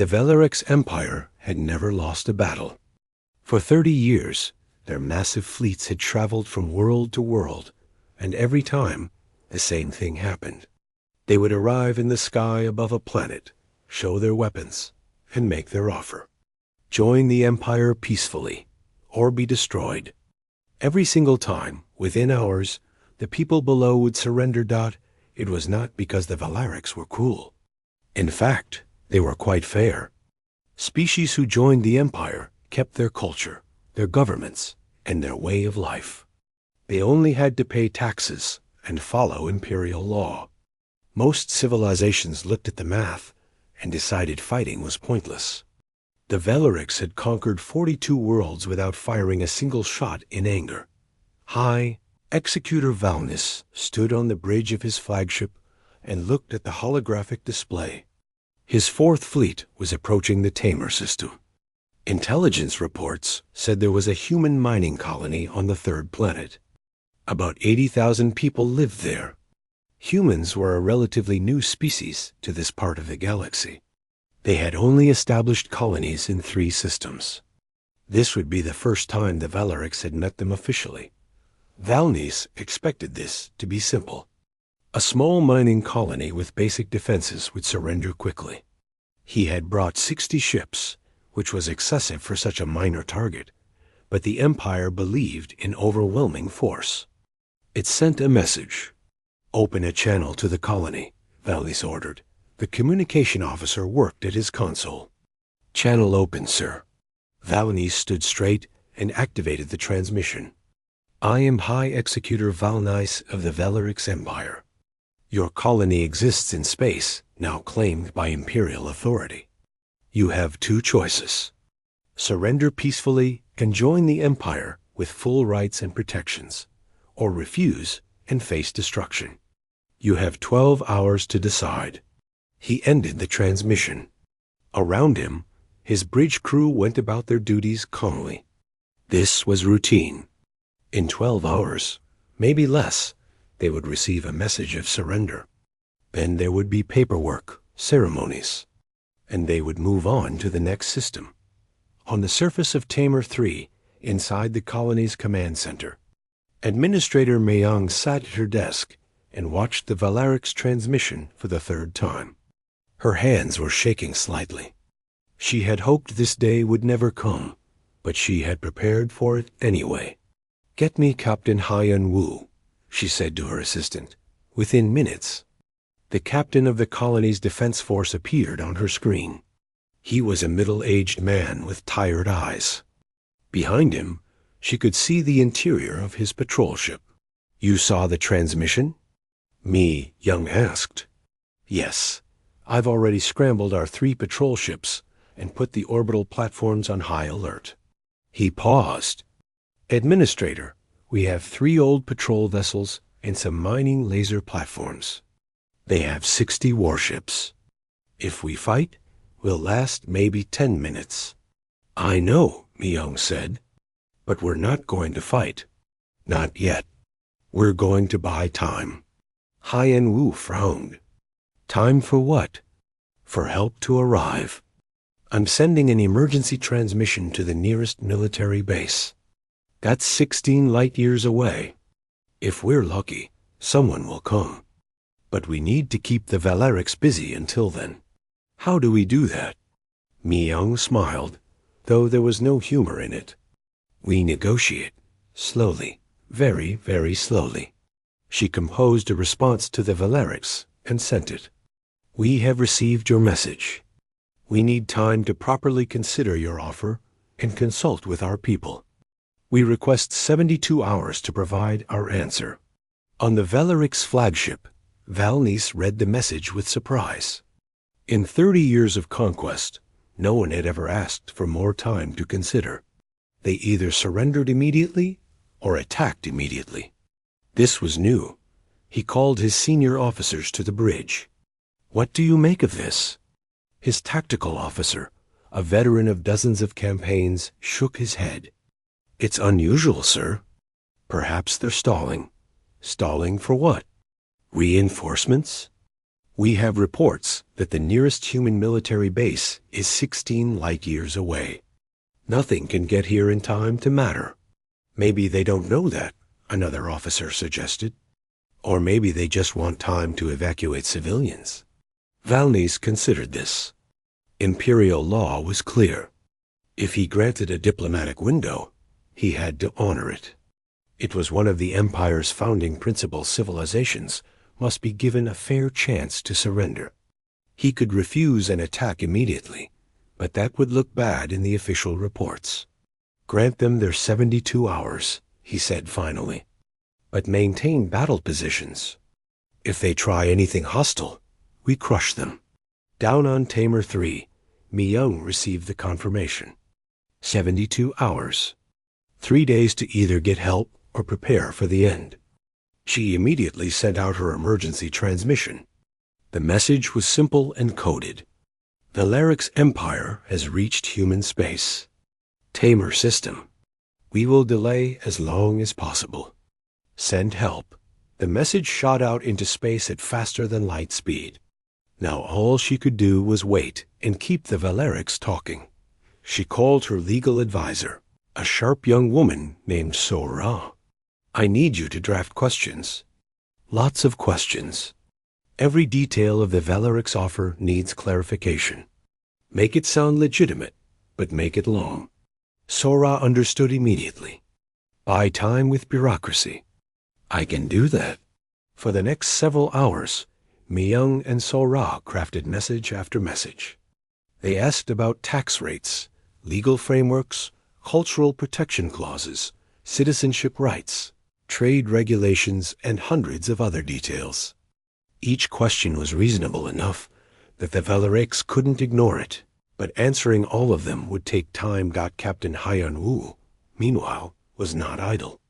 The Velarex Empire had never lost a battle. For 30 years, their massive fleets had traveled from world to world, and every time, the same thing happened. They would arrive in the sky above a planet, show their weapons, and make their offer. Join the Empire peacefully, or be destroyed. Every single time, within hours, the people below would surrender. It was not because the Velarex were cruel. In fact, they were quite fair. Species who joined the Empire kept their culture, their governments, and their way of life. They only had to pay taxes and follow imperial law. Most civilizations looked at the math and decided fighting was pointless. The Velarex had conquered 42 worlds without firing a single shot in anger. High Executor Valnis stood on the bridge of his flagship and looked at the holographic display. His fourth fleet was approaching the Tamer system. Intelligence reports said there was a human mining colony on the third planet. About 80,000 people lived there. Humans were a relatively new species to this part of the galaxy. They had only established colonies in 3 systems. This would be the first time the Velarex had met them officially. Valnis expected this to be simple. A small mining colony with basic defenses would surrender quickly. He had brought 60 ships, which was excessive for such a minor target, but the Empire believed in overwhelming force. It sent a message. "Open a channel to the colony," Valnis ordered. The communication officer worked at his console. "Channel open, sir." Valnis stood straight and activated the transmission. "I am High Executor Valnis of the Velarex Empire. Your colony exists in space, now claimed by Imperial authority. You have 2 choices. Surrender peacefully and join the Empire with full rights and protections, or refuse and face destruction. You have 12 hours to decide." He ended the transmission. Around him, his bridge crew went about their duties calmly. This was routine. In 12 hours, maybe less, they would receive a message of surrender. Then there would be paperwork, ceremonies, and they would move on to the next system. On the surface of Tamer 3, inside the colony's command center, Administrator Mayang sat at her desk and watched the Velarex transmission for the 3rd time. Her hands were shaking slightly. She had hoped this day would never come, but she had prepared for it anyway. "Get me Captain Haiyan Wu," she said to her assistant. Within minutes, the captain of the colony's defense force appeared on her screen. He was a middle-aged man with tired eyes. Behind him, she could see the interior of his patrol ship. "You saw the transmission?" Mi Young asked. "Yes. I've already scrambled our 3 patrol ships and put the orbital platforms on high alert." He paused. "Administrator, we have 3 old patrol vessels and some mining laser platforms. They have 60 warships. If we fight, we'll last maybe 10 minutes. "I know," Mi-Young said, "but we're not going to fight. Not yet. We're going to buy time." Haiyan Wu frowned. "Time for what?" "For help to arrive. I'm sending an emergency transmission to the nearest military base. That's 16 light years away. If we're lucky, someone will come. But we need to keep the Velarex busy until then." "How do we do that?" Mi-Young smiled, though there was no humor in it. "We negotiate, slowly, very, very slowly." She composed a response to the Velarex and sent it. "We have received your message. We need time to properly consider your offer and consult with our people. We request 72 hours to provide our answer." On the Velarex flagship, Valnis read the message with surprise. In 30 years of conquest, no one had ever asked for more time to consider. They either surrendered immediately or attacked immediately. This was new. He called his senior officers to the bridge. "What do you make of this?" His tactical officer, a veteran of dozens of campaigns, shook his head. "It's unusual, sir. Perhaps they're stalling." "Stalling for what?" "Reinforcements." We have reports that the nearest human military base is 16 light-years away. Nothing can get here in time to matter. Maybe they don't know that, another officer suggested. Or maybe they just want time to evacuate civilians. Valnes considered this. Imperial law was clear. If he granted a diplomatic window, he had to honor it. It was one of the Empire's founding principle: civilizations must be given a fair chance to surrender. He could refuse an attack immediately, but that would look bad in the official reports. Grant them their 72 hours, he said finally, but maintain battle positions. If they try anything hostile, we crush them. Down on Tamer 3, Mi-young received the confirmation. 72 hours. 3 days to either get help or prepare for the end. She immediately sent out her emergency transmission. The message was simple and coded. Valeric's empire has reached human space. Tamer system. We will delay as long as possible. Send help. The message shot out into space at faster than light speed. Now all she could do was wait and keep the Valerics talking. She called her legal advisor, a sharp young woman named Sora. I need you to draft questions. Lots of questions. Every detail of the Valerics offer needs clarification. Make it sound legitimate, but make it long. Sora understood immediately. Buy time with bureaucracy. I can do that. For the next several hours, Mi-young and Sora crafted message after message. They asked about tax rates, legal frameworks, cultural protection clauses, citizenship rights, trade regulations, and hundreds of other details. Each question was reasonable enough that the Valerics couldn't ignore it, but answering all of them would take time. Captain Haiyan-Wu, meanwhile, was not idle.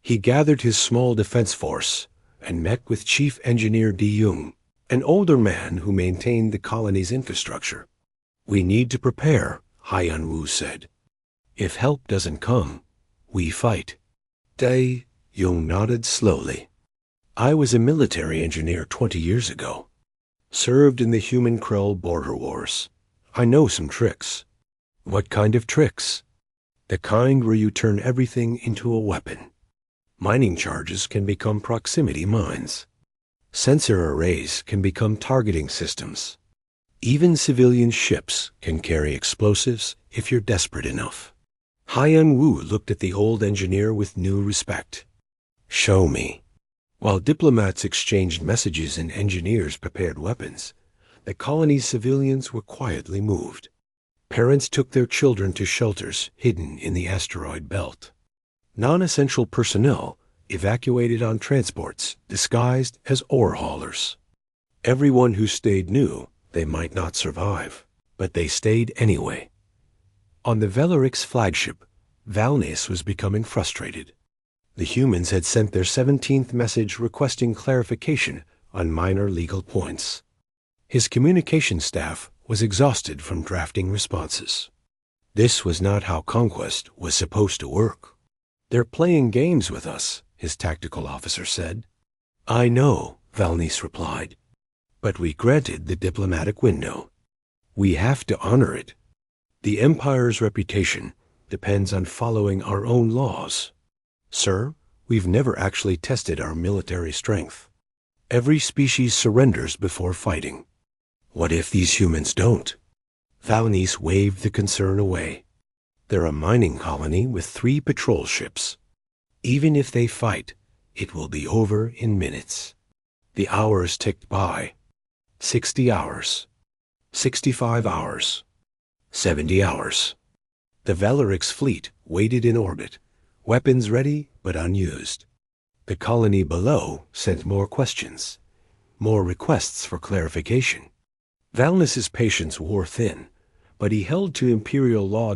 He gathered his small defense force and met with Chief Engineer Di-young, an older man who maintained the colony's infrastructure. We need to prepare, Haiyan-Wu said. If help doesn't come, we fight. Di-young nodded slowly. I was a military engineer 20 years ago. Served in the human-Krell border wars. I know some tricks. What kind of tricks? The kind where you turn everything into a weapon. Mining charges can become proximity mines. Sensor arrays can become targeting systems. Even civilian ships can carry explosives if you're desperate enough. Haiyan-Wu looked at the old engineer with new respect. Show me. While diplomats exchanged messages and engineers prepared weapons, the colony's civilians were quietly moved. Parents took their children to shelters hidden in the asteroid belt. Non-essential personnel evacuated on transports disguised as ore haulers. Everyone who stayed knew they might not survive, but they stayed anyway. On the Valerics flagship, Valnes was becoming frustrated. The humans had sent their 17th message requesting clarification on minor legal points. His communication staff was exhausted from drafting responses. This was not how conquest was supposed to work. They're playing games with us, his tactical officer said. I know, Valnes replied, but we granted the diplomatic window. We have to honor it. The Empire's reputation depends on following our own laws. Sir, we've never actually tested our military strength. Every species surrenders before fighting. What if these humans don't? Valnes waved the concern away. They're a mining colony with 3 patrol ships. Even if they fight, it will be over in minutes. The hours ticked by. 60 hours. 65 hours. 70 hours. The Valerics fleet waited in orbit, weapons ready but unused. The colony below sent more questions, more requests for clarification. Valnes's patience wore thin, but he held to Imperial law.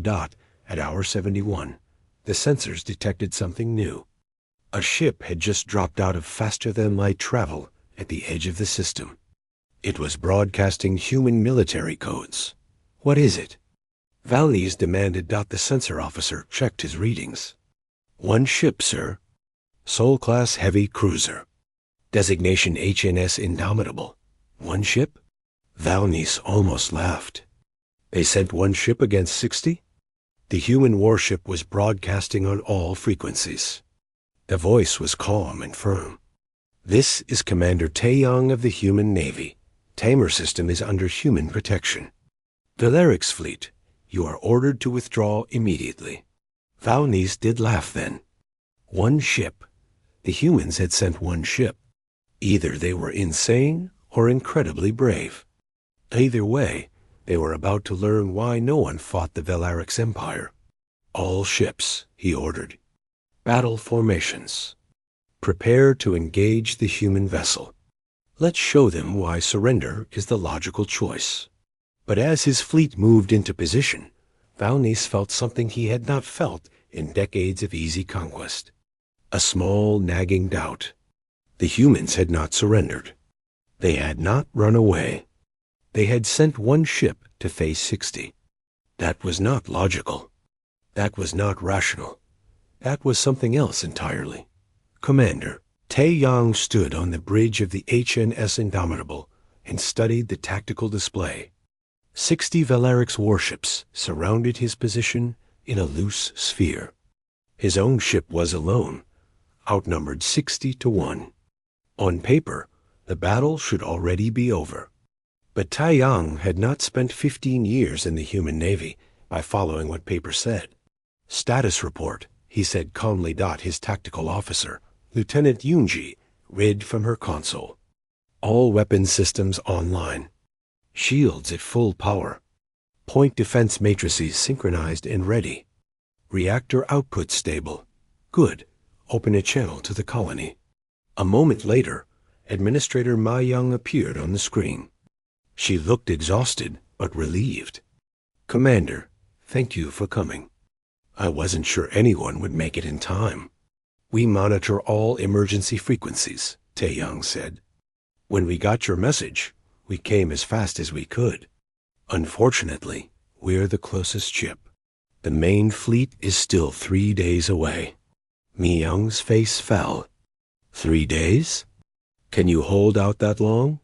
At hour 71, the sensors detected something new. A ship had just dropped out of faster-than-light travel at the edge of the system. It was broadcasting human military codes. What is it? Valnes demanded. The sensor officer checked his readings. 1 ship, sir. Sol-class heavy cruiser. Designation HNS Indomitable. 1 ship? Valnice almost laughed. They sent 1 ship against 60? The human warship was broadcasting on all frequencies. The voice was calm and firm. This is Commander Taeyong of the Human Navy. Tamer system is under human protection. Valeric's fleet, you are ordered to withdraw immediately. Valnice did laugh then. 1 ship. The humans had sent 1 ship. Either they were insane or incredibly brave. Either way, they were about to learn why no one fought the Valeric's empire. All ships, he ordered. Battle formations. Prepare to engage the human vessel. Let's show them why surrender is the logical choice. But as his fleet moved into position, Valnice felt something he had not felt in decades of easy conquest. A small, nagging doubt. The humans had not surrendered. They had not run away. They had sent 1 ship to face 60. That was not logical. That was not rational. That was something else entirely. Commander, Taeyong stood on the bridge of the HNS Indomitable and studied the tactical display. 60 Valeric's warships surrounded his position in a loose sphere. His own ship was alone, outnumbered 60 to 1. On paper, the battle should already be over. But Taeyong had not spent 15 years in the human navy by following what paper said. Status report, he said calmly. His tactical officer, Lieutenant Yunji, read from her console. All weapon systems online. Shields at full power. Point defense matrices synchronized and ready. Reactor output stable. Good. Open a channel to the colony. A moment later, Administrator Ma Young appeared on the screen. She looked exhausted, but relieved. Commander, thank you for coming. I wasn't sure anyone would make it in time. We monitor all emergency frequencies, Taeyong said. When we got your message, we came as fast as we could. Unfortunately, we're the closest ship. The main fleet is still 3 days away. Mi Young's face fell. 3 days? Can you hold out that long?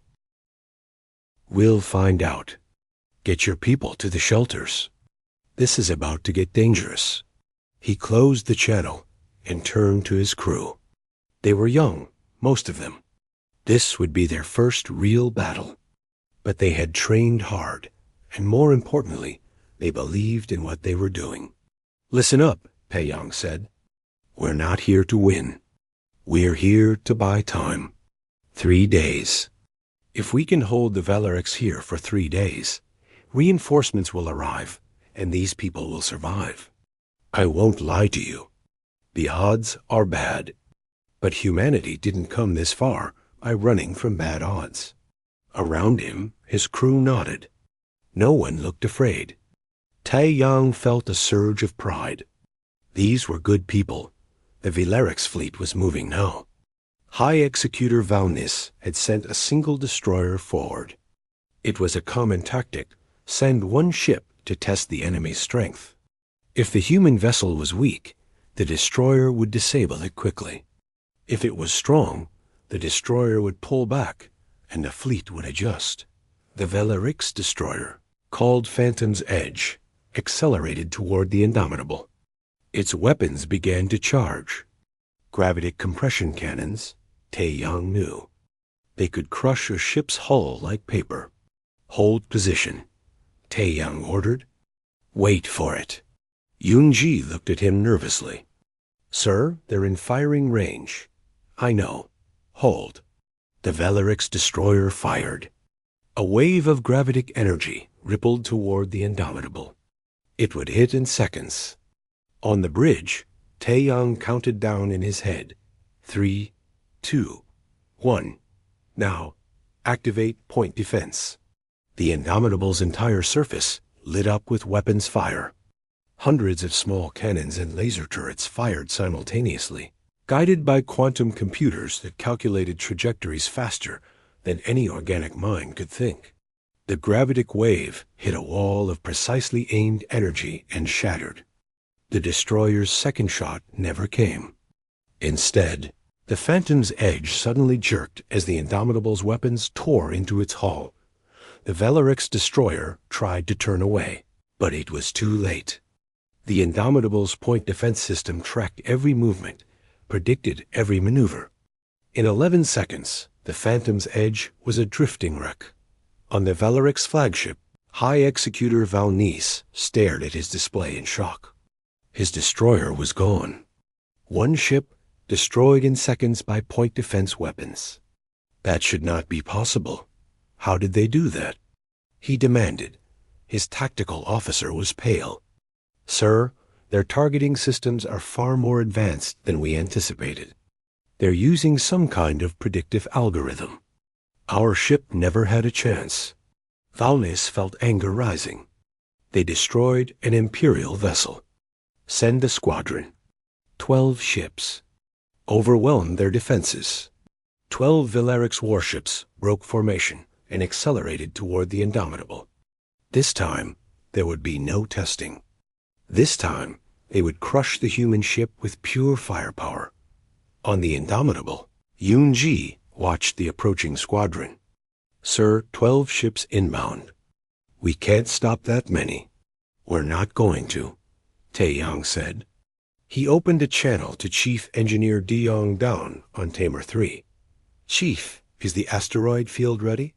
We'll find out. Get your people to the shelters. This is about to get dangerous. He closed the channel and turned to his crew. They were young, most of them. This would be their first real battle. But they had trained hard, and more importantly, they believed in what they were doing. Listen up, Taeyong said. We're not here to win. We're here to buy time. 3 days. If we can hold the Valerics here for 3 days, reinforcements will arrive, and these people will survive. I won't lie to you. The odds are bad. But humanity didn't come this far by running from bad odds. Around him, his crew nodded. No one looked afraid. Taeyong felt a surge of pride. These were good people. The Valeric's fleet was moving now. High Executor Valnice had sent a single destroyer forward. It was a common tactic, send 1 ship to test the enemy's strength. If the human vessel was weak, the destroyer would disable it quickly. If it was strong, the destroyer would pull back, and the fleet would adjust. The Valeric's destroyer, called Phantom's Edge, accelerated toward the Indomitable. Its weapons began to charge. Gravitic compression cannons, Taeyong knew. They could crush a ship's hull like paper. Hold position, Taeyong ordered. Wait for it. Yunji looked at him nervously. Sir, they're in firing range. I know. Hold. The Valeric's destroyer fired. A wave of gravitic energy rippled toward the Indomitable. It would hit in seconds. On the bridge, Taeyong counted down in his head. 3, 2, 1. Now, activate point defense. The Indomitable's entire surface lit up with weapons fire. Hundreds of small cannons and laser turrets fired simultaneously, guided by quantum computers that calculated trajectories faster than any organic mind could think. The gravitic wave hit a wall of precisely aimed energy and shattered. The destroyer's second shot never came. Instead, The Phantom's edge suddenly jerked as the Indomitable's weapons tore into its hull. The Velarix destroyer tried to turn away, but it was too late. The Indomitable's point defense system tracked every movement, predicted every maneuver. In 11 seconds, the Phantom's edge was a drifting wreck. On the Velarix flagship, High Executor Valnice stared at his display in shock. His destroyer was gone. One ship destroyed in seconds by point defense weapons. That should not be possible. How did they do that? He demanded. His tactical officer was pale. Sir, their targeting systems are far more advanced than we anticipated. They're using some kind of predictive algorithm. Our ship never had a chance. Valnice felt anger rising. They destroyed an Imperial vessel. Send a squadron. 12 ships. Overwhelmed their defenses. 12 Velarix warships broke formation and accelerated toward the Indomitable. This time, there would be no testing. This time, they would crush the human ship with pure firepower. On the Indomitable, Yun-Ji watched the approaching squadron. Sir, 12 ships inbound. We can't stop that many. We're not going to, Taeyang said. He opened a channel to Chief Engineer Deong Down on Tamer 3. Chief, is the asteroid field ready?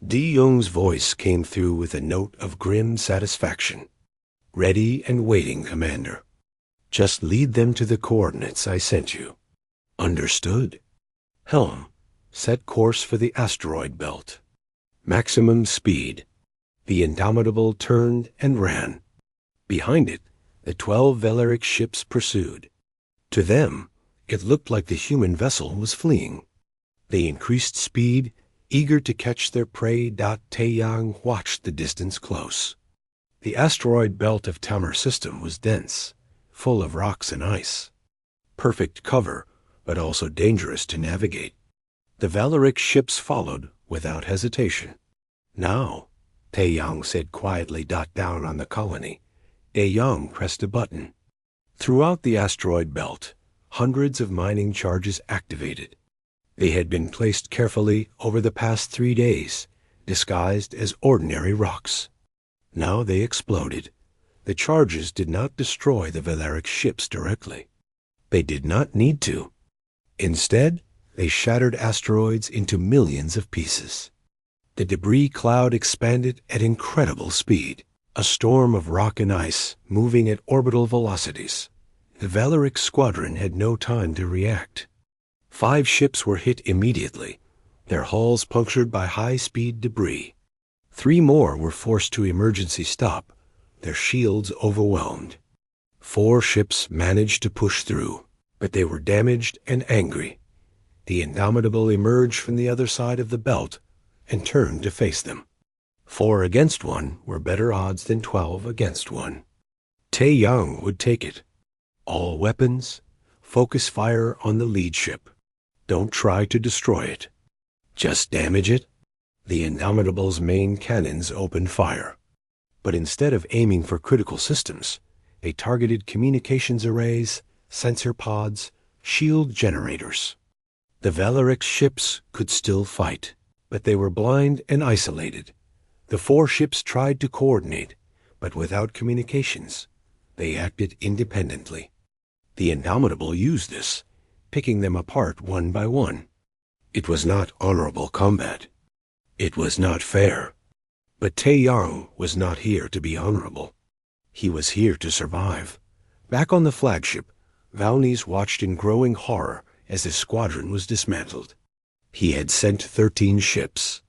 Deong's voice came through with a note of grim satisfaction. Ready and waiting, Commander. Just lead them to the coordinates I sent you. Understood. Helm, set course for the asteroid belt. Maximum speed. The Indomitable turned and ran. Behind it, the 12 Velarix ships pursued. To them, it looked like the human vessel was fleeing. They increased speed, eager to catch their prey. Taeyang watched the distance close. The asteroid belt of Tamer system was dense, full of rocks and ice. Perfect cover, but also dangerous to navigate. The Velarix ships followed without hesitation. Now, Taeyang said quietly. Down on the colony. Taeyang pressed a button. Throughout the asteroid belt, hundreds of mining charges activated. They had been placed carefully over the past 3 days, disguised as ordinary rocks. Now they exploded. The charges did not destroy the Velarix ships directly. They did not need to. Instead, they shattered asteroids into millions of pieces. The debris cloud expanded at incredible speed, a storm of rock and ice moving at orbital velocities. The Velarix squadron had no time to react. 5 ships were hit immediately, their hulls punctured by high-speed debris. 3 more were forced to emergency stop, their shields overwhelmed. 4 ships managed to push through, but they were damaged and angry. The Indomitable emerged from the other side of the belt and turned to face them. 4 against 1 were better odds than 12 against 1. Taeyang would take it. All weapons, focus fire on the lead ship. Don't try to destroy it. Just damage it. The Indomitable's main cannons opened fire. But instead of aiming for critical systems, they targeted communications arrays, sensor pods, shield generators. The Velarix ships could still fight, but they were blind and isolated. The 4 ships tried to coordinate, but without communications. They acted independently. The Indomitable used this, picking them apart one by one. It was not honorable combat. It was not fair. But Taeyang was not here to be honorable. He was here to survive. Back on the flagship, Valnice watched in growing horror as his squadron was dismantled. He had sent 13 ships.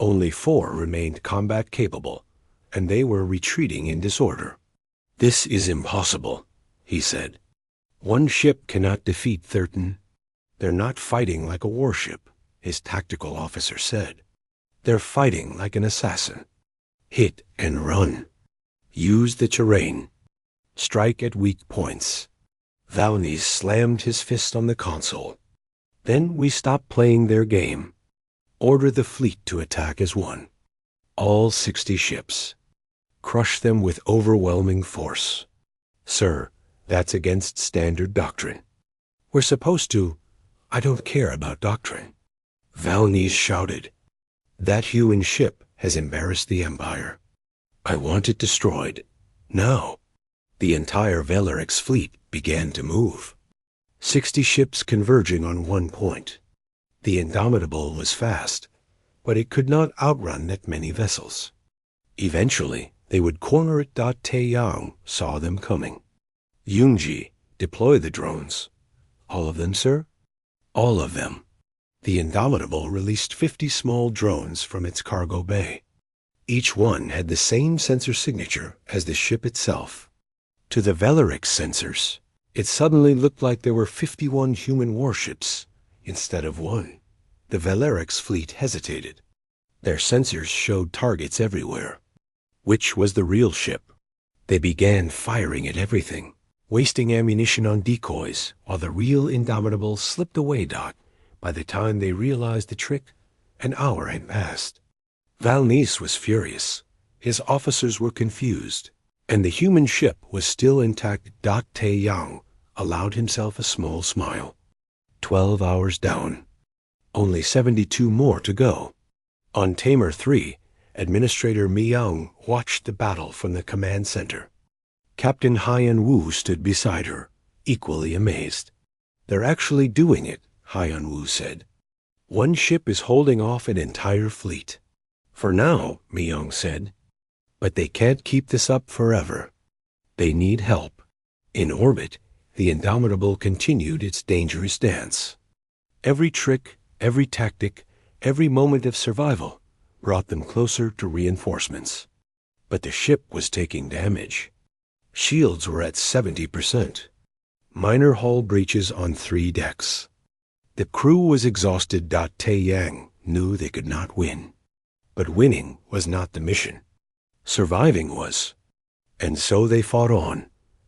Only 4 remained combat capable, and they were retreating in disorder. This is impossible, he said. 1 ship cannot defeat 13. They're not fighting like a warship, his tactical officer said. They're fighting like an assassin. Hit and run. Use the terrain. Strike at weak points. Valnice slammed his fist on the console. Then we stop playing their game. Order the fleet to attack as one. All 60 ships. Crush them with overwhelming force. Sir, that's against standard doctrine. We're supposed to... I don't care about doctrine. Valnes shouted. That human ship has embarrassed the Empire. I want it destroyed. Now. The entire Velarix fleet began to move. 60 ships converging on one point. The Indomitable was fast, but it could not outrun that many vessels. Eventually, they would corner it. Taeyang saw them coming. Yunji, deploy the drones. All of them, sir? All of them. The Indomitable released 50 small drones from its cargo bay. Each one had the same sensor signature as the ship itself. To the Velarix sensors, it suddenly looked like there were 51 human warships instead of one. The Velarix fleet hesitated. Their sensors showed targets everywhere. Which was the real ship? They began firing at everything, wasting ammunition on decoys, while the real Indomitable slipped away. By the time they realized the trick, an hour had passed. Valnes was furious. His officers were confused, and the human ship was still intact. Taeyang allowed himself a small smile. 12 hours down. Only 72 more to go. On Tamer 3, Administrator Miyoung watched the battle from the command center. Captain Haiyan Wu stood beside her, equally amazed. They're actually doing it, Haiyan Wu said. One ship is holding off an entire fleet. For now, Miyoung said. But they can't keep this up forever. They need help. In orbit, the Indomitable continued its dangerous dance. Every trick, every tactic, every moment of survival brought them closer to reinforcements. But the ship was taking damage. Shields were at 70%. Minor hull breaches on 3 decks. The crew was exhausted. Taeyang knew they could not win. But winning was not the mission. Surviving was. And so they fought on,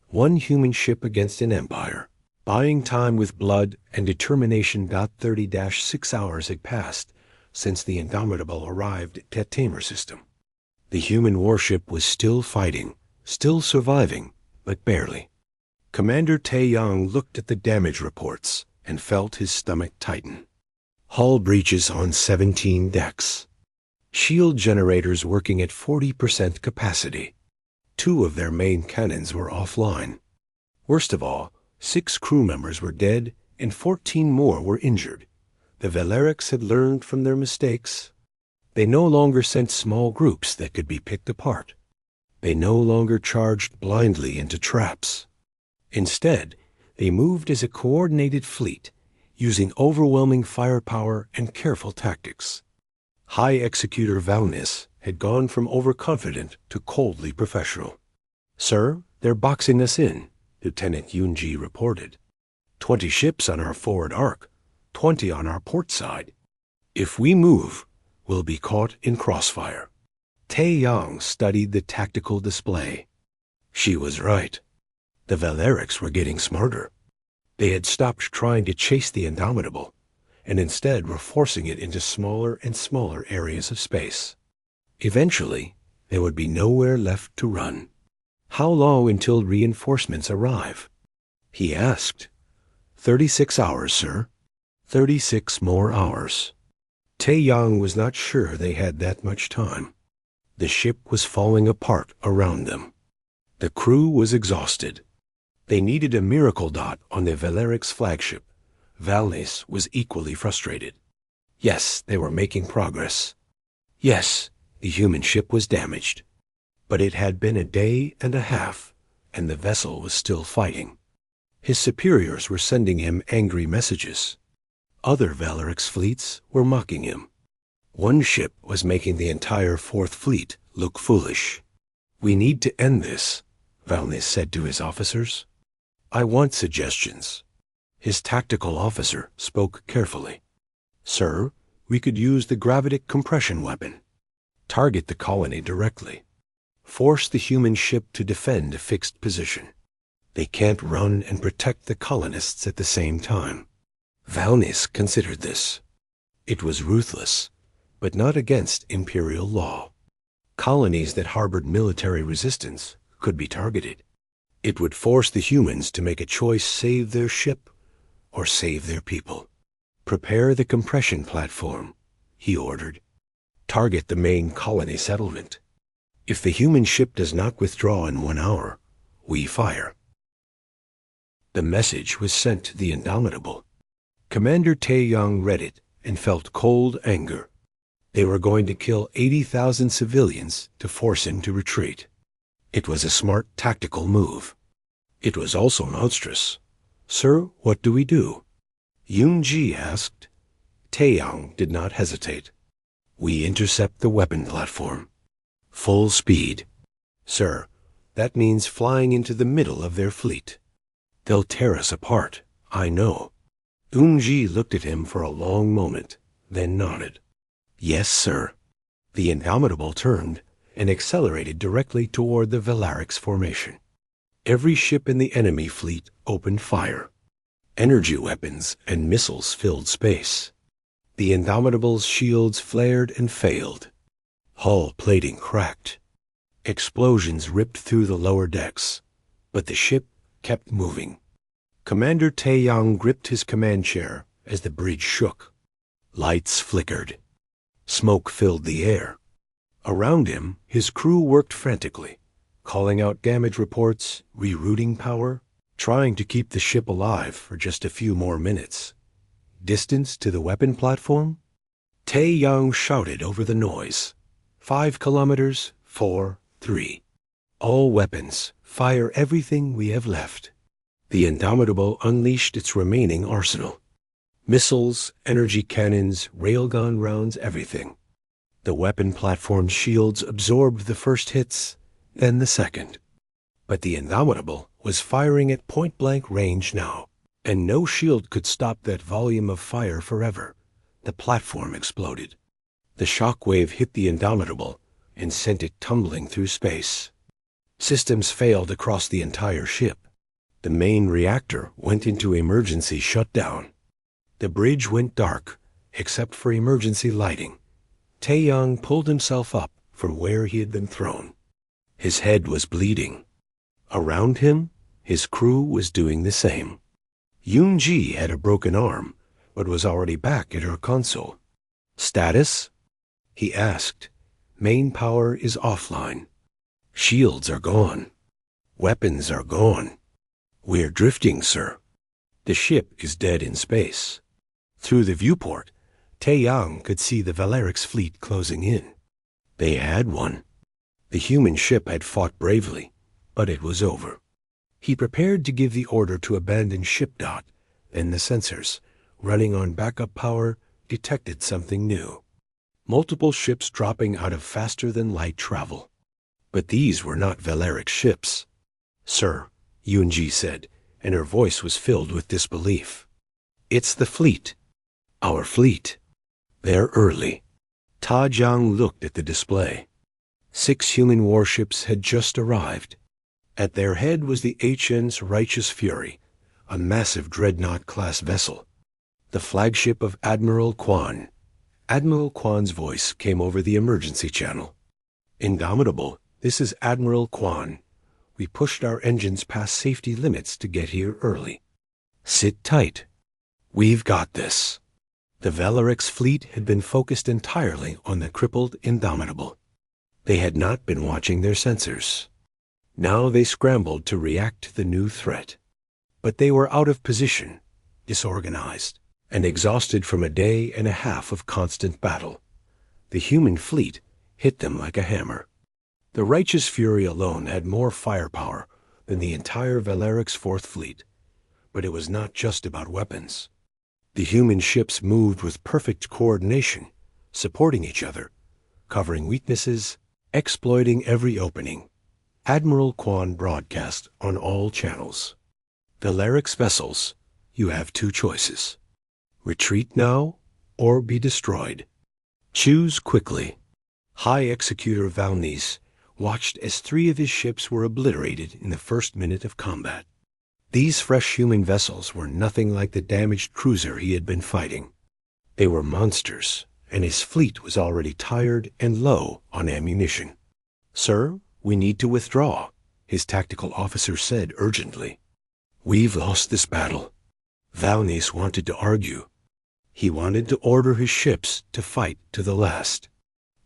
one human ship against an empire, buying time with blood and determination. 30-6 hours had passed since the Indomitable arrived at Tamer system. The human warship was still fighting, still surviving, but barely. Commander Taeyang looked at the damage reports and felt his stomach tighten. Hull breaches on 17 decks. Shield generators working at 40% capacity. 2 of their main cannons were offline. Worst of all, 6 crew members were dead and 14 more were injured. The Velarix had learned from their mistakes. They no longer sent small groups that could be picked apart. They no longer charged blindly into traps. Instead, they moved as a coordinated fleet, using overwhelming firepower and careful tactics. High Executor Valnes had gone from overconfident to coldly professional. Sir, they're boxing us in, Lieutenant Yunji reported. 20 ships on our forward arc, 20 on our port side. If we move, we'll be caught in crossfire. Taeyang studied the tactical display. She was right. The Velarix were getting smarter. They had stopped trying to chase the Indomitable, and instead were forcing it into smaller and smaller areas of space. Eventually, there would be nowhere left to run. How long until reinforcements arrive? He asked. 36 hours, sir. 36 more hours. Taeyang was not sure they had that much time. The ship was falling apart around them. The crew was exhausted. They needed a miracle. On the Velarix flagship, Valnes was equally frustrated. Yes, they were making progress. Yes, the human ship was damaged. But it had been a day and a half, and the vessel was still fighting. His superiors were sending him angry messages. Other Velarix fleets were mocking him. One ship was making the entire Fourth Fleet look foolish. We need to end this, Valnes said to his officers. I want suggestions. His tactical officer spoke carefully. Sir, we could use the gravitic compression weapon. Target the colony directly. Force the human ship to defend a fixed position. They can't run and protect the colonists at the same time. Valnes considered this. It was ruthless, but not against imperial law. Colonies that harbored military resistance could be targeted. It would force the humans to make a choice: save their ship or save their people. Prepare the compression platform, he ordered. Target the main colony settlement. If the human ship does not withdraw in 1 hour, we fire. The message was sent to the Indomitable. Commander Tae-Yong read it and felt cold anger. They were going to kill 80,000 civilians to force him to retreat. It was a smart tactical move. It was also monstrous. Sir, what do we do? Yoon-ji asked. Tae-Yong did not hesitate. We intercept the weapon platform. Full speed. Sir, that means flying into the middle of their fleet. They'll tear us apart, I know. Yoon-ji looked at him for a long moment, then nodded. Yes, sir. The Indomitable turned and accelerated directly toward the Valarix formation. Every ship in the enemy fleet opened fire. Energy weapons and missiles filled space. The Indomitable's shields flared and failed. Hull plating cracked. Explosions ripped through the lower decks, but the ship kept moving. Commander Tae-Yong gripped his command chair as the bridge shook. Lights flickered. Smoke filled the air. Around him, his crew worked frantically, calling out damage reports, rerouting power, trying to keep the ship alive for just a few more minutes. Distance to the weapon platform? Tae-Yong shouted over the noise. 5 kilometers, 4, 3. All weapons, fire everything we have left. The Indomitable unleashed its remaining arsenal. Missiles, energy cannons, railgun rounds, everything. The weapon platform's shields absorbed the first hits, then the second. But the Indomitable was firing at point-blank range now, and no shield could stop that volume of fire forever. The platform exploded. The shock wave hit the Indomitable and sent it tumbling through space. Systems failed across the entire ship. The main reactor went into emergency shutdown. The bridge went dark, except for emergency lighting. Tae-Yong pulled himself up from where he had been thrown. His head was bleeding. Around him, his crew was doing the same. Yoon-ji had a broken arm, but was already back at her console. Status? He asked. Main power is offline. Shields are gone. Weapons are gone. We're drifting, sir. The ship is dead in space. Through the viewport, Tae-Yong could see the Valarix fleet closing in. They had won. The human ship had fought bravely, but it was over. He prepared to give the order to abandon ship dot, then the sensors, running on backup power, detected something new. Multiple ships dropping out of faster-than-light travel. But these were not Valarix ships. Sir, Yoon-ji said, and her voice was filled with disbelief. It's the fleet. Our fleet. They're early. Ta-Jong looked at the display. 6 human warships had just arrived. At their head was the HN's Righteous Fury, a massive dreadnought-class vessel. The flagship of Admiral Kwan. Admiral Kwan's voice came over the emergency channel. Indomitable, this is Admiral Kwan. We pushed our engines past safety limits to get here early. Sit tight. We've got this. The Valarix fleet had been focused entirely on the crippled Indomitable. They had not been watching their sensors. Now they scrambled to react to the new threat. But they were out of position, disorganized, and exhausted from a day and a half of constant battle. The human fleet hit them like a hammer. The Righteous Fury alone had more firepower than the entire Valarix Fourth Fleet. But it was not just about weapons. The human ships moved with perfect coordination, supporting each other, covering weaknesses, exploiting every opening. Admiral Kwan broadcast on all channels. Valarix vessels, you have 2 choices. Retreat now or be destroyed. Choose quickly. High Executor Valnice watched as 3 of his ships were obliterated in the first minute of combat. These fresh human vessels were nothing like the damaged cruiser he had been fighting. They were monsters, and his fleet was already tired and low on ammunition. Sir, we need to withdraw, his tactical officer said urgently. We've lost this battle. Valnice wanted to argue. He wanted to order his ships to fight to the last.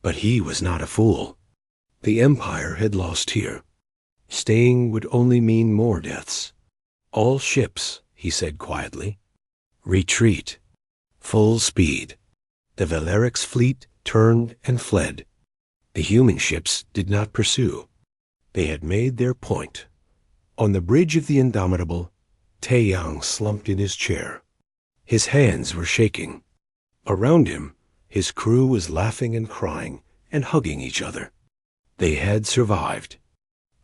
But he was not a fool. The Empire had lost here. Staying would only mean more deaths. All ships, he said quietly. Retreat. Full speed. The Valerix fleet turned and fled. The human ships did not pursue. They had made their point. On the bridge of the Indomitable, Taeyang slumped in his chair. His hands were shaking. Around him, his crew was laughing and crying and hugging each other. They had survived.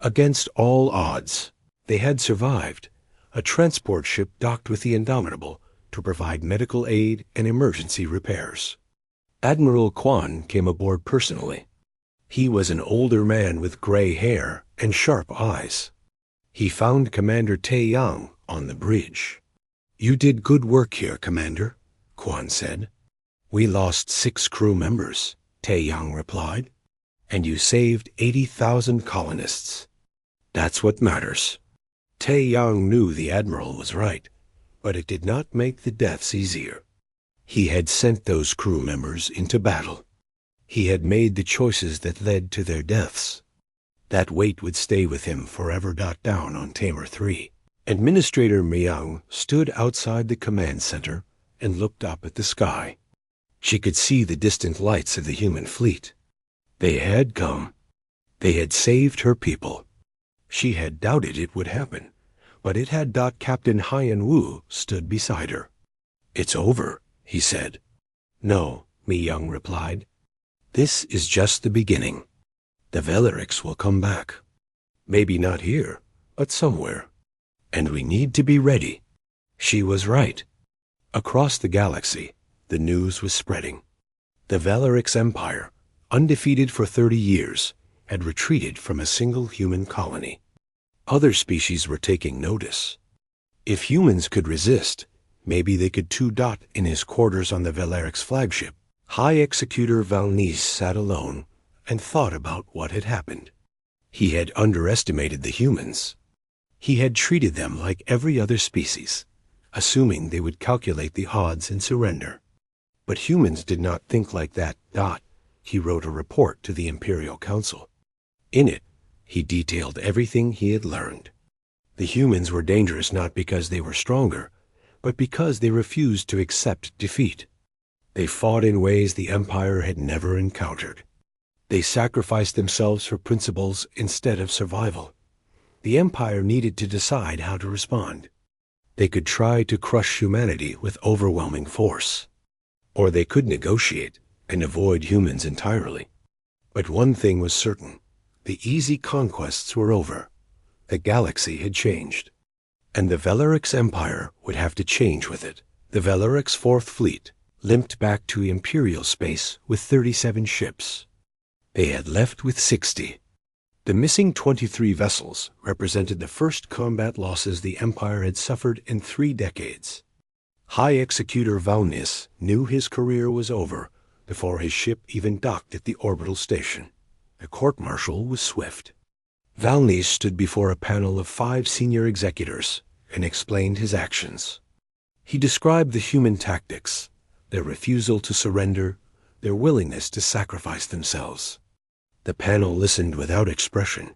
Against all odds, they had survived. A transport ship docked with the Indomitable to provide medical aid and emergency repairs. Admiral Quan came aboard personally. He was an older man with gray hair and sharp eyes. He found Commander Taeyang on the bridge. "You did good work here, Commander," Quan said. "We lost 6 crew members," Taeyang replied. "And you saved 80,000 colonists. That's what matters." Taeyang knew the Admiral was right, but it did not make the deaths easier. He had sent those crew members into battle. He had made the choices that led to their deaths. That weight would stay with him forever. Down on Tamer 3. Administrator Miang stood outside the command center and looked up at the sky. She could see the distant lights of the human fleet. They had come. They had saved her people. She had doubted it would happen, but it had. Captain Haiyan Wu stood beside her. "It's over," he said. "No," Miang replied. "This is just the beginning. The Valerix will come back. Maybe not here, but somewhere. And we need to be ready." She was right. Across the galaxy, the news was spreading. The Valerix Empire, undefeated for 30 years, had retreated from a single human colony. Other species were taking notice. If humans could resist, maybe they could too. In his quarters on the Valerix flagship, High Executor Valnice sat alone and thought about what had happened. He had underestimated the humans. He had treated them like every other species, assuming they would calculate the odds and surrender. But humans did not think like that. He wrote a report to the Imperial Council. In it, he detailed everything he had learned. The humans were dangerous not because they were stronger, but because they refused to accept defeat. They fought in ways the Empire had never encountered. They sacrificed themselves for principles instead of survival. The Empire needed to decide how to respond. They could try to crush humanity with overwhelming force, or they could negotiate and avoid humans entirely. But one thing was certain. The easy conquests were over. The galaxy had changed. And the Valerix Empire would have to change with it. The Valerix Fourth Fleet limped back to Imperial space with 37 ships. They had left with 60. The missing 23 vessels represented the first combat losses the Empire had suffered in 3 decades. High Executor Valnice knew his career was over before his ship even docked at the orbital station. The court-martial was swift. Valnice stood before a panel of 5 senior executors and explained his actions. He described the human tactics, their refusal to surrender, their willingness to sacrifice themselves. The panel listened without expression.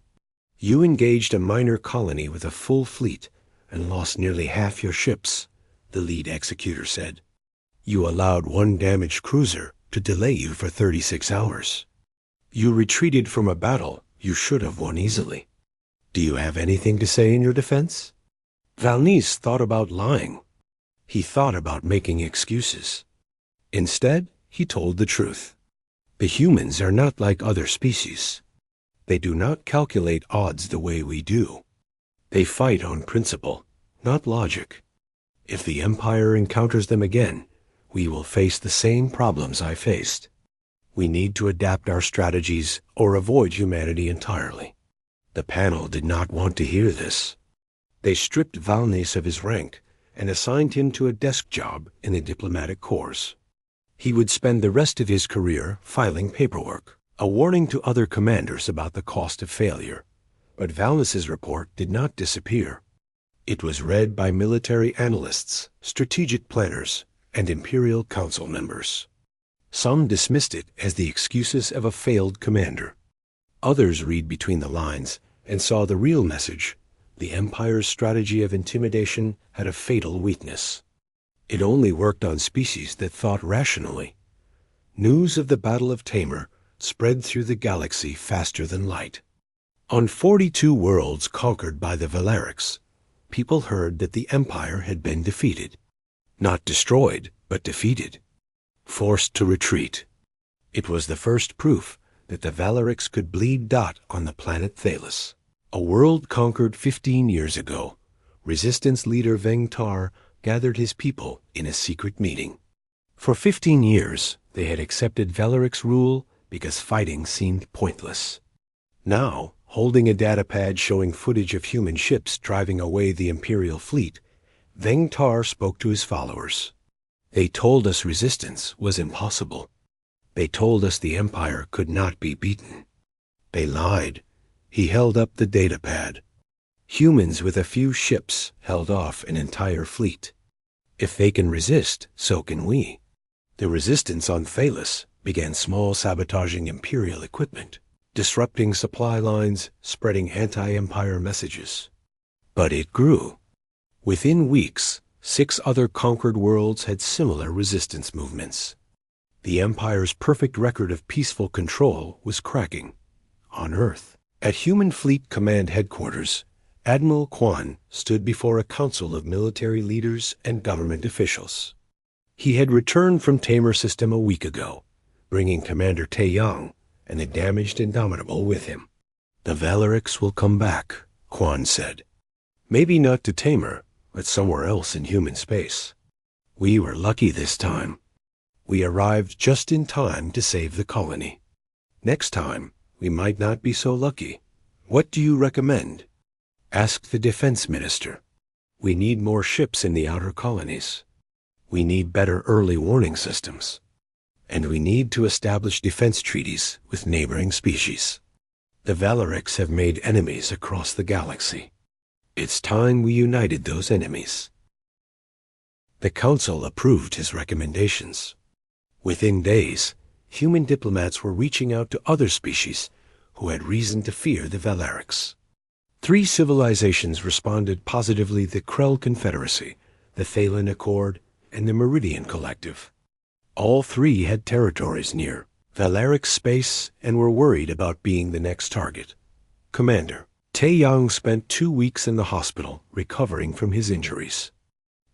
"You engaged a minor colony with a full fleet and lost nearly half your ships," the lead executor said. "You allowed 1 damaged cruiser to delay you for 36 hours. You retreated from a battle you should have won easily. Do you have anything to say in your defense?" Valnice thought about lying. He thought about making excuses. Instead, he told the truth. The humans are not like other species. They do not calculate odds the way we do. They fight on principle, not logic. If the Empire encounters them again, we will face the same problems I faced. We need to adapt our strategies or avoid humanity entirely. The panel did not want to hear this. They stripped Valnice of his rank and assigned him to a desk job in the diplomatic corps. He would spend the rest of his career filing paperwork, a warning to other commanders about the cost of failure. But Valnice's report did not disappear. It was read by military analysts, strategic planners, and Imperial Council members. Some dismissed it as the excuses of a failed commander. Others read between the lines and saw the real message. The Empire's strategy of intimidation had a fatal weakness. It only worked on species that thought rationally. News of the Battle of Tamar spread through the galaxy faster than light. On 42 worlds conquered by the Valerics, people heard that the Empire had been defeated. Not destroyed, but defeated. Forced to retreat. It was the first proof that the Valerics could bleed dot on the planet Thalos. A world conquered 15 years ago, Resistance leader Veng Tar gathered his people in a secret meeting. For 15 years, they had accepted Valerics rule because fighting seemed pointless. Now, holding a datapad showing footage of human ships driving away the Imperial fleet, Veng Tar spoke to his followers. They told us resistance was impossible. They told us the Empire could not be beaten. They lied. He held up the datapad. Humans with a few ships held off an entire fleet. If they can resist, so can we. The resistance on Thalos began small sabotaging Imperial equipment, disrupting supply lines, spreading anti-Empire messages. But it grew. Within weeks, 6 other conquered worlds had similar resistance movements. The Empire's perfect record of peaceful control was cracking. On Earth, at Human Fleet Command Headquarters, Admiral Quan stood before a council of military leaders and government officials. He had returned from Tamar system a week ago, bringing Commander Taeyang and the damaged Indomitable with him. The Valerics will come back, Quan said. Maybe not to Tamar, but somewhere else in human space. We were lucky this time. We arrived just in time to save the colony. Next time, we might not be so lucky. What do you recommend? Ask the defense minister. We need more ships in the outer colonies. We need better early warning systems. And we need to establish defense treaties with neighboring species. The Valerics have made enemies across the galaxy. It's time we united those enemies. The Council approved his recommendations. Within days, human diplomats were reaching out to other species who had reason to fear the Valerics. 3 civilizations responded positively: the Krell Confederacy, the Thalen Accord, and the Meridian Collective. All 3 had territories near Valeric space and were worried about being the next target. Commander Taeyang spent 2 weeks in the hospital recovering from his injuries.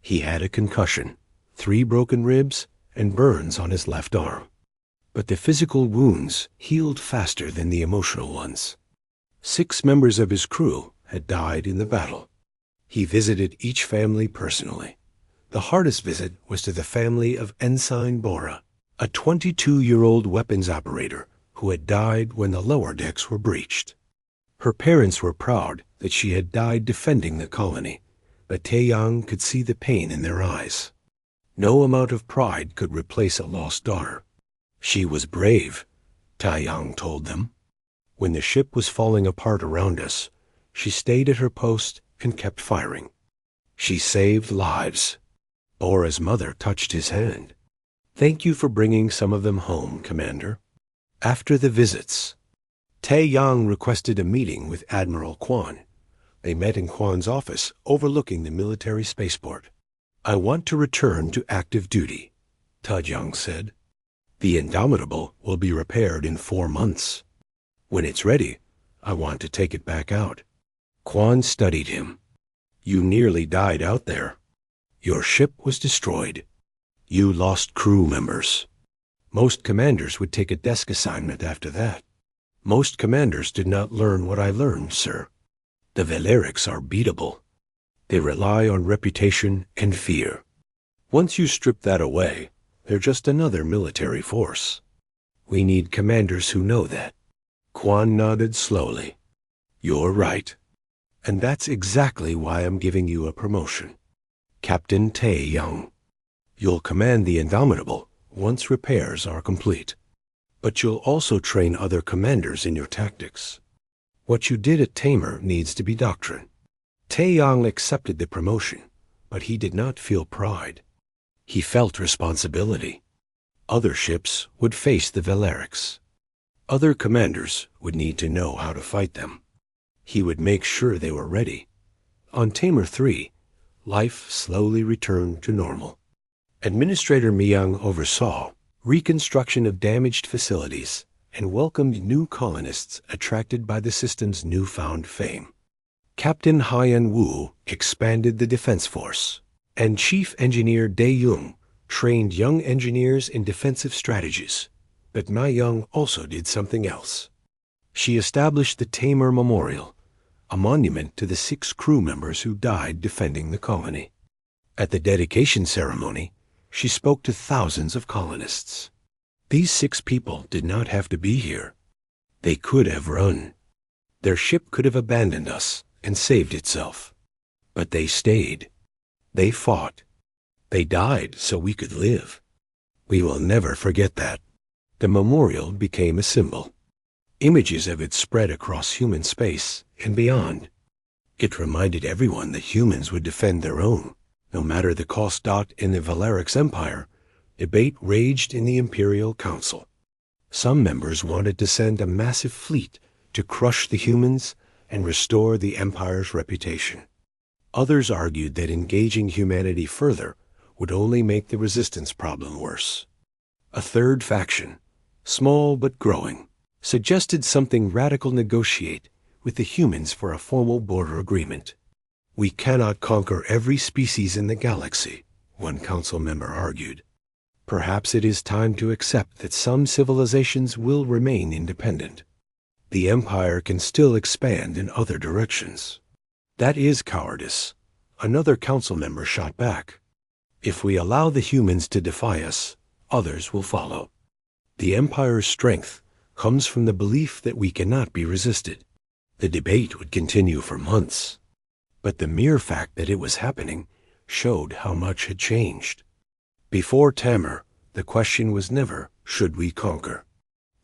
He had a concussion, 3 broken ribs, and burns on his left arm. But the physical wounds healed faster than the emotional ones. 6 members of his crew had died in the battle. He visited each family personally. The hardest visit was to the family of Ensign Bora, a 22-year-old weapons operator who had died when the lower decks were breached. Her parents were proud that she had died defending the colony, but Taeyang could see the pain in their eyes. No amount of pride could replace a lost daughter. She was brave, Taeyang told them. When the ship was falling apart around us, she stayed at her post and kept firing. She saved lives. Bora's mother touched his hand. Thank you for bringing some of them home, Commander. After the visits, Taeyang requested a meeting with Admiral Quan. They met in Quan's office overlooking the military spaceport. I want to return to active duty, Taeyang said. The Indomitable will be repaired in 4 months. When it's ready, I want to take it back out. Quan studied him. You nearly died out there. Your ship was destroyed. You lost crew members. Most commanders would take a desk assignment after that. Most commanders did not learn what I learned, sir. The Valerics are beatable. They rely on reputation and fear. Once you strip that away, they're just another military force. We need commanders who know that. Quan nodded slowly. You're right. And that's exactly why I'm giving you a promotion. Captain Taeyang. You'll command the Indomitable once repairs are complete. But you'll also train other commanders in your tactics. What you did at Tamar needs to be doctrine. Taeyang accepted the promotion, but he did not feel pride. He felt responsibility. Other ships would face the Valerics. Other commanders would need to know how to fight them. He would make sure they were ready. On Tamer 3, life slowly returned to normal. Administrator Myung oversaw reconstruction of damaged facilities and welcomed new colonists attracted by the system's newfound fame. Captain Hyan Woo expanded the defense force, and Chief Engineer Dae Young trained young engineers in defensive strategies. But Ma Young also did something else. She established the Tamer Memorial, a monument to the 6 crew members who died defending the colony. At the dedication ceremony, she spoke to thousands of colonists. These 6 people did not have to be here. They could have run. Their ship could have abandoned us and saved itself. But they stayed. They fought. They died so we could live. We will never forget that. The memorial became a symbol. Images of it spread across human space and beyond. It reminded everyone that humans would defend their own, no matter the cost. In the Valerics Empire, debate raged in the Imperial Council. Some members wanted to send a massive fleet to crush the humans and restore the Empire's reputation. Others argued that engaging humanity further would only make the resistance problem worse. A third faction, small but growing, suggested something radical: negotiate with the humans for a formal border agreement. We cannot conquer every species in the galaxy, one council member argued. Perhaps it is time to accept that some civilizations will remain independent. The Empire can still expand in other directions. That is cowardice, another council member shot back. If we allow the humans to defy us, others will follow. The Empire's strength comes from the belief that we cannot be resisted. The debate would continue for months, but the mere fact that it was happening showed how much had changed. Before Tamer, the question was never, should we conquer?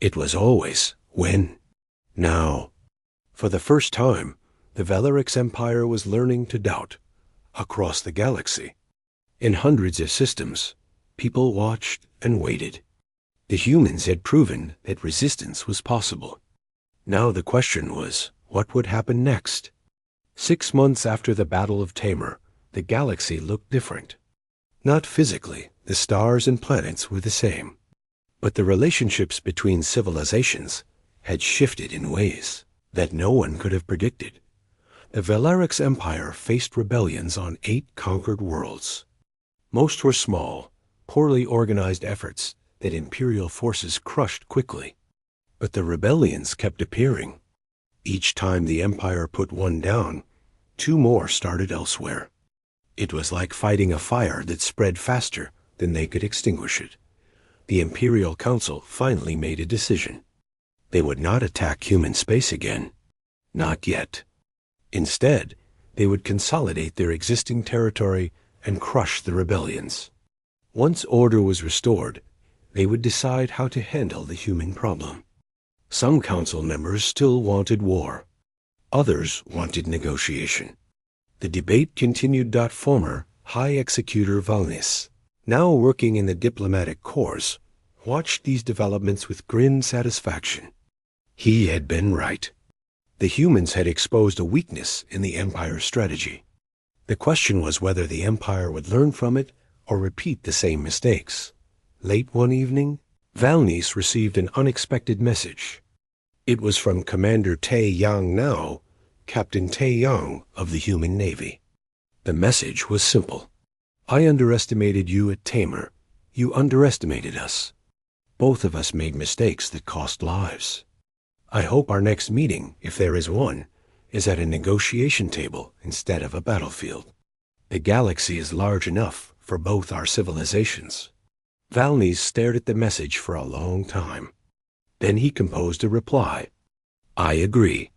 It was always, when? Now. For the first time, the Valerics Empire was learning to doubt. Across the galaxy, in hundreds of systems, people watched and waited. The humans had proven that resistance was possible. Now the question was, what would happen next? 6 months after the Battle of Tamer, the galaxy looked different. Not physically, the stars and planets were the same, but the relationships between civilizations had shifted in ways that no one could have predicted. The Valerics Empire faced rebellions on 8 conquered worlds. Most were small, poorly organized efforts that Imperial forces crushed quickly. But the rebellions kept appearing. Each time the Empire put one down, 2 more started elsewhere. It was like fighting a fire that spread faster than they could extinguish it. The Imperial Council finally made a decision. They would not attack human space again. Not yet. Instead, they would consolidate their existing territory and crush the rebellions. Once order was restored, they would decide how to handle the human problem. Some council members still wanted war. Others wanted negotiation. The debate continued. Former High Executor Valnis, now working in the diplomatic corps, watched these developments with grim satisfaction. He had been right. The humans had exposed a weakness in the Empire's strategy. The question was whether the Empire would learn from it or repeat the same mistakes. Late one evening, Valnis received an unexpected message. It was from Commander Tae Yang, now Captain Tae Yang of the Human Navy. The message was simple. I underestimated you at Tamer. You underestimated us. Both of us made mistakes that cost lives. I hope our next meeting, if there is one, is at a negotiation table instead of a battlefield. The galaxy is large enough for both our civilizations. Valnis stared at the message for a long time. Then he composed a reply. I agree.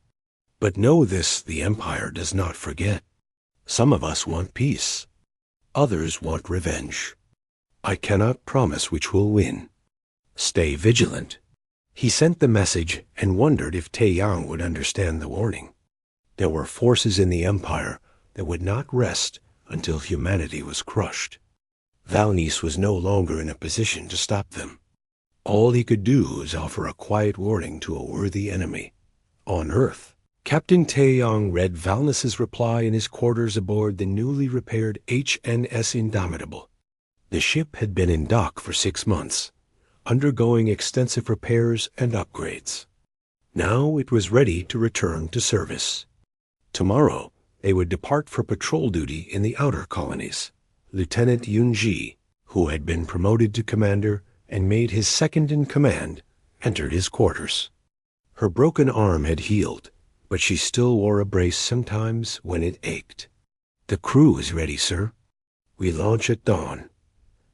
But know this, the Empire does not forget. Some of us want peace. Others want revenge. I cannot promise which will win. Stay vigilant. He sent the message and wondered if Tae Yang would understand the warning. There were forces in the Empire that would not rest until humanity was crushed. Valnice was no longer in a position to stop them. All he could do was offer a quiet warning to a worthy enemy. On Earth, Captain Taeyong read Valnice's reply in his quarters aboard the newly repaired HNS Indomitable. The ship had been in dock for 6 months, undergoing extensive repairs and upgrades. Now it was ready to return to service. Tomorrow, they would depart for patrol duty in the outer colonies. Lieutenant Yunji, who had been promoted to commander and made his second in command, entered his quarters. Her broken arm had healed, but she still wore a brace sometimes when it ached. "The crew is ready, sir. We launch at dawn."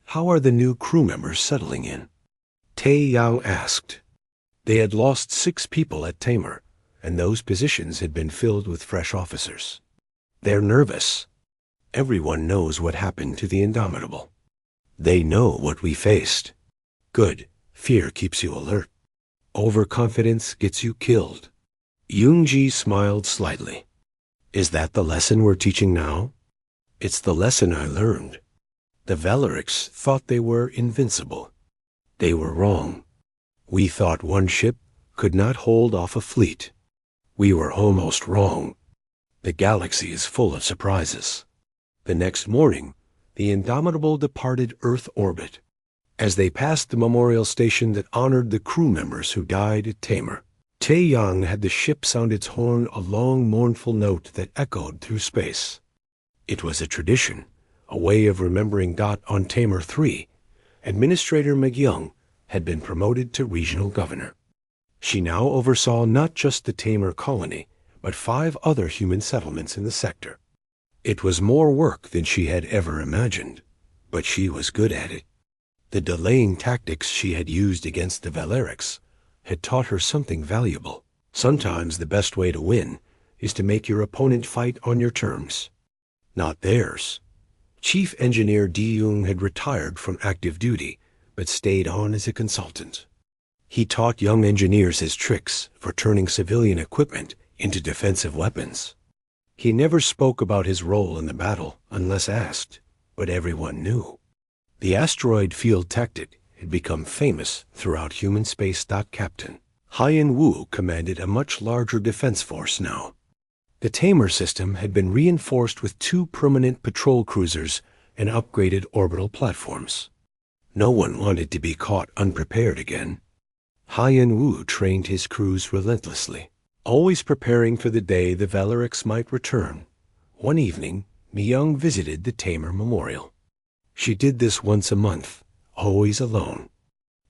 "How are the new crew members settling in?" Taeyang asked. They had lost 6 people at Tamer, and those positions had been filled with fresh officers. "They're nervous. Everyone knows what happened to the Indomitable. They know what we faced." "Good. Fear keeps you alert. Overconfidence gets you killed." Yoonji smiled slightly. "Is that the lesson we're teaching now?" "It's the lesson I learned. The Valerics thought they were invincible. They were wrong. We thought one ship could not hold off a fleet. We were almost wrong. The galaxy is full of surprises." The next morning, the Indomitable departed Earth orbit. As they passed the memorial station that honored the crew members who died at Tamer, Taeyang had the ship sound its horn a long, mournful note that echoed through space. It was a tradition, a way of remembering that on Tamer 3, Administrator McYoung had been promoted to regional governor. She now oversaw not just the Tamer colony, but 5 other human settlements in the sector. It was more work than she had ever imagined, but she was good at it. The delaying tactics she had used against the Valerics had taught her something valuable. Sometimes the best way to win is to make your opponent fight on your terms, not theirs. Chief Engineer Di-Young had retired from active duty, but stayed on as a consultant. He taught young engineers his tricks for turning civilian equipment into defensive weapons. He never spoke about his role in the battle unless asked, but everyone knew. The asteroid field tactic had become famous throughout human space. Captain Haiyan Wu commanded a much larger defense force now. The Tamer system had been reinforced with 2 permanent patrol cruisers and upgraded orbital platforms. No one wanted to be caught unprepared again. Haiyan Wu trained his crews relentlessly, always preparing for the day the Valerics might return. One evening, Myung visited the Tamer Memorial. She did this once a month, always alone.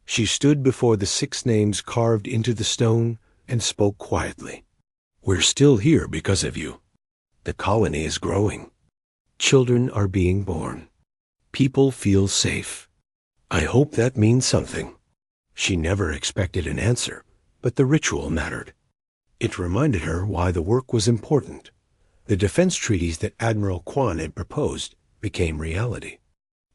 She stood before the 6 names carved into the stone and spoke quietly. "We're still here because of you. The colony is growing. Children are being born. People feel safe. I hope that means something." She never expected an answer, but the ritual mattered. It reminded her why the work was important. The defense treaties that Admiral Kwan had proposed became reality.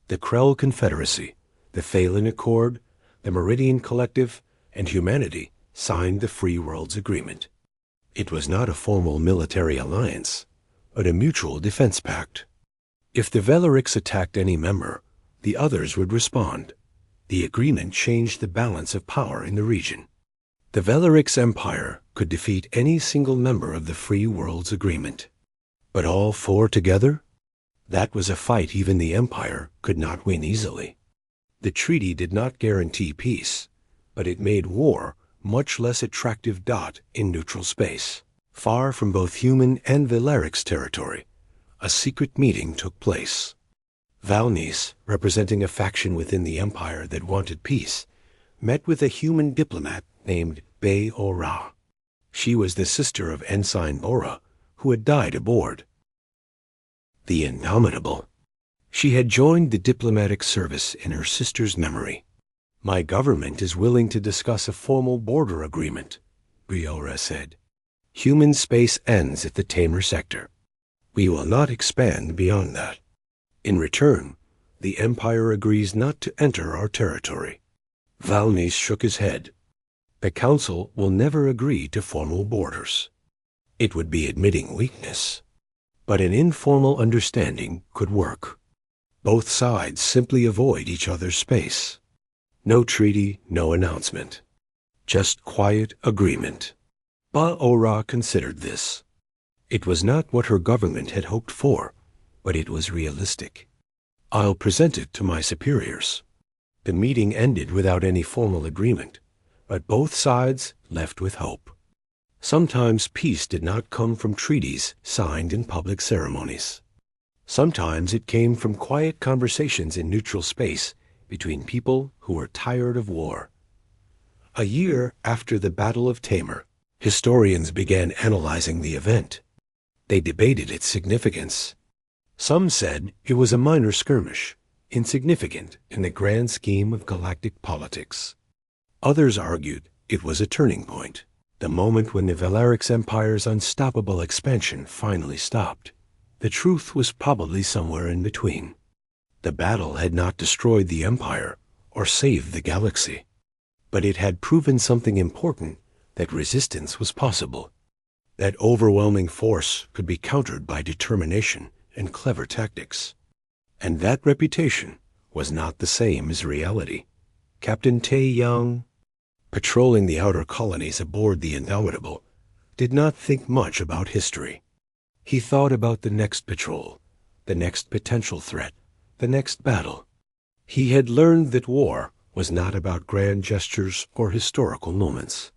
The Krell Confederacy, the Phelan Accord, the Meridian Collective, and humanity signed the Free Worlds Agreement. It was not a formal military alliance, but a mutual defense pact. If the Valerics attacked any member, the others would respond. The agreement changed the balance of power in the region. The Valerics Empire could defeat any single member of the Free Worlds Agreement. But all 4 together? That was a fight even the Empire could not win easily. The treaty did not guarantee peace, but it made war much less attractive. In neutral space, far from both human and Valerics territory, a secret meeting took place. Valnice, representing a faction within the Empire that wanted peace, met with a human diplomat named Bei Ora. She was the sister of Ensign Bora, who had died aboard the Indomitable. She had joined the diplomatic service in her sister's memory. "My government is willing to discuss a formal border agreement," Briora said. "Human space ends at the Tamer sector. We will not expand beyond that. In return, the Empire agrees not to enter our territory." Valnice shook his head. "The Council will never agree to formal borders. It would be admitting weakness. But an informal understanding could work." Both sides simply avoid each other's space. No treaty, no announcement. Just quiet agreement. Ba-Ora considered this. It was not what her government had hoped for, but it was realistic. I'll present it to my superiors. The meeting ended without any formal agreement, but both sides left with hope. Sometimes peace did not come from treaties signed in public ceremonies. Sometimes it came from quiet conversations in neutral space between people who were tired of war. A year after the Battle of Tamar, historians began analyzing the event. They debated its significance. Some said it was a minor skirmish, insignificant in the grand scheme of galactic politics. Others argued it was a turning point, the moment when the Valarix Empire's unstoppable expansion finally stopped. The truth was probably somewhere in between. The battle had not destroyed the Empire or saved the galaxy, but it had proven something important, that resistance was possible, that overwhelming force could be countered by determination and clever tactics. And that reputation was not the same as reality. Captain Tae Young, patrolling the outer colonies aboard the Indomitable, did not think much about history. He thought about the next patrol, the next potential threat, the next battle. He had learned that war was not about grand gestures or historical moments.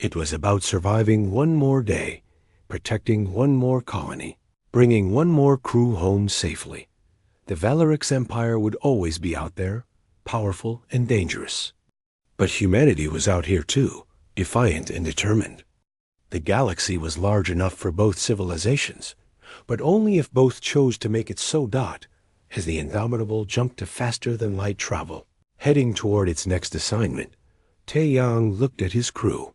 It was about surviving one more day, protecting one more colony, bringing one more crew home safely. The Valarix Empire would always be out there, powerful and dangerous. But humanity was out here too, defiant and determined. The galaxy was large enough for both civilizations, but only if both chose to make it so. As the Indomitable jumped to faster-than-light travel, heading toward its next assignment, Taeyang looked at his crew.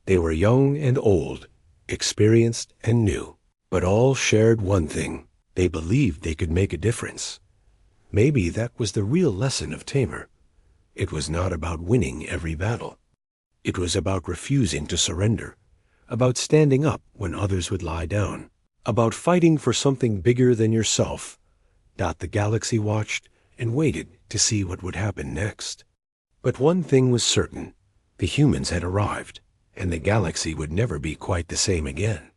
They were young and old, experienced and new, but all shared one thing. They believed they could make a difference. Maybe that was the real lesson of Tamar. It was not about winning every battle. It was about refusing to surrender, about standing up when others would lie down, about fighting for something bigger than yourself. The galaxy watched and waited to see what would happen next. But one thing was certain. The humans had arrived, and the galaxy would never be quite the same again.